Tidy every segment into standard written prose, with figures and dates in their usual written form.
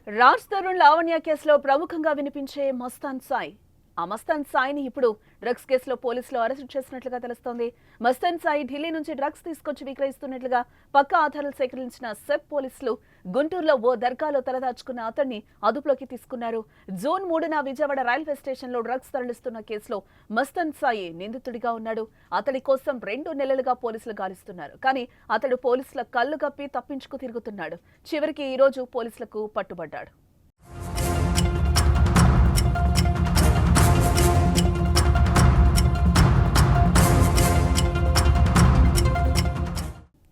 రాజ్ తరుణ్ లావణ్య కేసులో ప్రముఖంగా వినిపించే మస్తాన్ సాయి. ఆ మస్తాన్ సాయిని ఇప్పుడు డ్రగ్స్ కేసులో పోలీసులు అరెస్టు చేసినట్లుగా తెలుస్తోంది. మస్తాన్ సాయి ఢిల్లీ నుంచి డ్రగ్స్ తీసుకొచ్చి విక్రయిస్తున్నట్లుగా పక్కా ఆధారాలు సేకరించిన సెబ్ పోలీసులు గుంటూరులో ఓ దర్గాలో తలదాచుకున్న అతన్ని అదుపులోకి తీసుకున్నారు. జూన్ 3న విజయవాడ రైల్వే స్టేషన్లో డ్రగ్స్ తరలిస్తున్న కేసులో మస్తాన్ సాయి నిందితుడిగా ఉన్నాడు. అతడి కోసం 2 నెలలుగా పోలీసులు గాలిస్తున్నారు. కానీ అతడు పోలీసుల కళ్ళు కప్పి తప్పించుకు తిరుగుతున్నాడు. చివరికి ఈ రోజు పోలీసులకు పట్టుబడ్డాడు.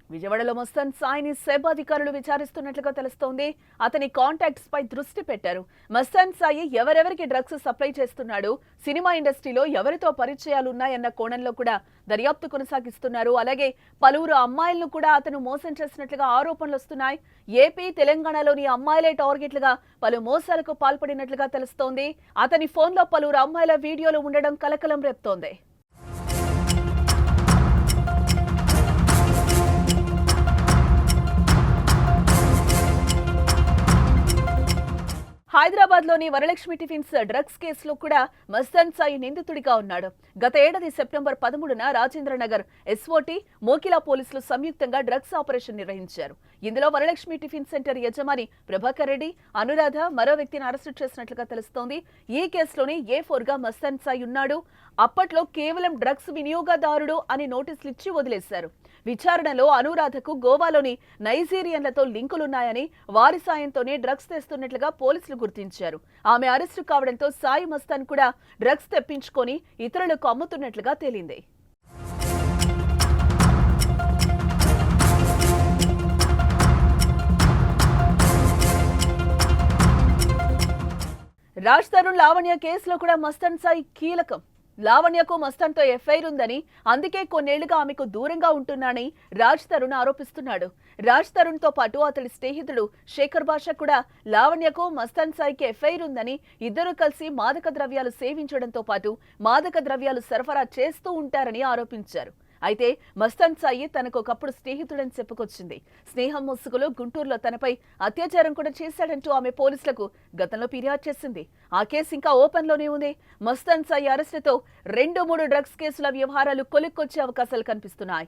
విజయవాడలో మస్తాన్ సాయిని సెబ్ అధికారులు విచారిస్తున్నట్లుగా తెలుస్తోంది. అతని కాంటాక్ట్స్ పై దృష్టి పెట్టారు. మస్తాన్ సాయి ఎవరెవరికి డ్రగ్స్ సప్లై చేస్తున్నాడు, సినిమా ఇండస్ట్రీలో ఎవరితో పరిచయాలున్నాయన్న కోణంలో కూడా దర్యాప్తు కొనసాగిస్తున్నారు. అలాగే పలువురు అమ్మాయిలను కూడా అతను మోసం చేసినట్లుగా ఆరోపణలు వస్తున్నాయి. ఏపీ, తెలంగాణలోని అమ్మాయిలే టార్గెట్లుగా పలు మోసాలకు పాల్పడినట్లుగా తెలుస్తోంది. అతని ఫోన్లో పలువురు అమ్మాయిల వీడియోలు ఉండడం కలకలం రేపుతోంది. హైదరాబాద్ లోని వరలక్ష్మి టిఫిన్స్ డ్రగ్స్ కేసులో కూడా మస్తాన్ సాయి నిందితుడిగా ఉన్నాడు. గత ఏడాది సెప్టెంబర్ 13న రాజేంద్రనగర్ ఎస్ఓటీ, మోకిలా పోలీసులు సంయుక్తంగా డ్రగ్స్ ఆపరేషన్ నిర్వహించారు. ఇందులో వరలక్ష్మి టిఫిన్ సెంటర్ యజమాని ప్రభాకర్ రెడ్డి, అనురాధ, మరో వ్యక్తిని అరెస్టు చేసినట్లుగా తెలుస్తోంది. ఈ కేసులోనే A4గా మస్తాన్ సాయి ఉన్నాడు. అప్పట్లో కేవలం డ్రగ్స్ వినియోగదారుడు అని నోటీసులు ఇచ్చి వదిలేశారు. విచారణలో అనురాధకు గోవాలోని నైజీరియన్లతో లింకులున్నాయని, వారి సాయంతోనే డ్రగ్స్ తెస్తున్నట్లుగా పోలీసులు గుర్తించారు. ఆమె అరెస్టు కావడంతో సాయి మస్తాన్ కూడా డ్రగ్స్ తెప్పించుకొని ఇతరులకు అమ్ముతున్నట్లుగా తేలింది. రాజ్ తరుణ్ లావణ్య కేసులో కూడా మస్తాన్ సాయి కీలకం. లావణ్యకు మస్తాన్తో ఎఫ్ఐఆర్ ఉందని, అందుకే కొన్నేళ్లుగా ఆమెకు దూరంగా ఉంటున్నానని రాజ్ తరుణ్ ఆరోపిస్తున్నాడు. రాజ్ తరుణ్ తో పాటు అతడి స్నేహితుడు శేఖర్ భాష కూడా లావణ్యకు మస్తాన్ సాయికి ఎఫ్ఐఆర్ ఉందని, ఇద్దరు కలిసి మాదక ద్రవ్యాలు సేవించడంతో పాటు మాదక ద్రవ్యాలు సరఫరా చేస్తూ ఉంటారని ఆరోపించారు. అయితే మస్తాన్ సాయి తనకు ఒకప్పుడు స్నేహితుడని చెప్పుకొచ్చింది. స్నేహం ముసుగులో గుంటూరులో తనపై అత్యాచారం కూడా చేశాడంటూ ఆమె పోలీసులకు గతంలో ఫిర్యాదు చేసింది. ఆ కేసు ఇంకా ఓపెన్ లోనే ఉంది. మస్తాన్ సాయి అరెస్టుతో 2-3 డ్రగ్స్ కేసుల వ్యవహారాలు కొలిక్కొచ్చే అవకాశాలు కనిపిస్తున్నాయి.